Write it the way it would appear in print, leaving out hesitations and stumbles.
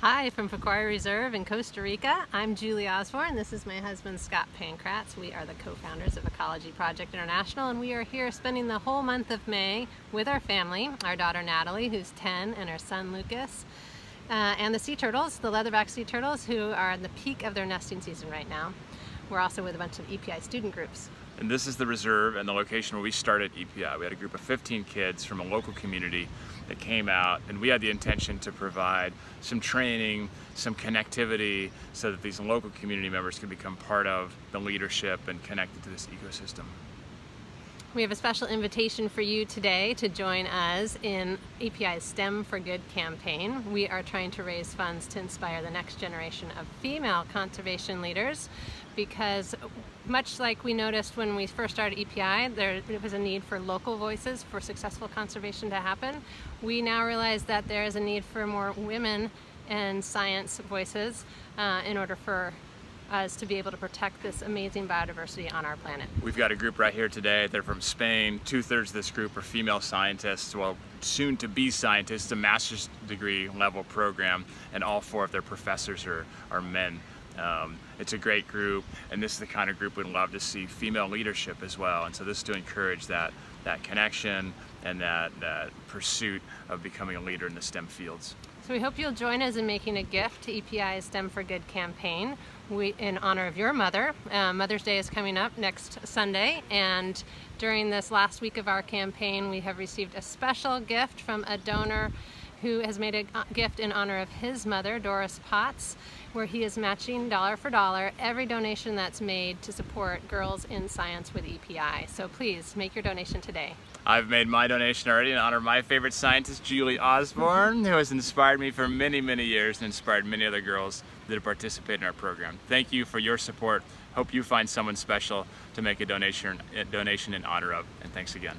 Hi, from Pacuare Reserve in Costa Rica. I'm Julie Osborne. This is my husband, Scott Pankratz. We are the co-founders of Ecology Project International, and we are here spending the whole month of May with our family, our daughter Natalie, who's 10, and our son Lucas, and the sea turtles, the leatherback sea turtles, who are at the peak of their nesting season right now. We're also with a bunch of EPI student groups. And this is the reserve and the location where we started EPI. We had a group of 15 kids from a local community that came out, and we had the intention to provide some training, some connectivity, so that these local community members could become part of the leadership and connected to this ecosystem. We have a special invitation for you today to join us in EPI's STEM for Good campaign. We are trying to raise funds to inspire the next generation of female conservation leaders, because much like we noticed when we first started EPI, there was a need for local voices for successful conservation to happen. We now realize that there is a need for more women and science voices in order for us to be able to protect this amazing biodiversity on our planet. We've got a group right here today. They're from Spain. 2/3 of this group are female scientists, well, soon to be scientists, a master's degree level program, and all 4 of their professors are men. It's a great group, and this is the kind of group we'd love to see female leadership as well. And so this is to encourage that connection and that pursuit of becoming a leader in the STEM fields. So we hope you'll join us in making a gift to EPI's STEM for Good campaign in honor of your mother. Mother's Day is coming up next Sunday, and during this last week of our campaign, we have received a special gift from a donor who has made a gift in honor of his mother, Doris Potts, where he is matching dollar for dollar every donation that's made to support girls in science with EPI. So please make your donation today. I've made my donation already in honor of my favorite scientist, Julie Osborne, who has inspired me for many, many years and inspired many other girls that have participated in our program. Thank you for your support. Hope you find someone special to make a donation in honor of, and thanks again.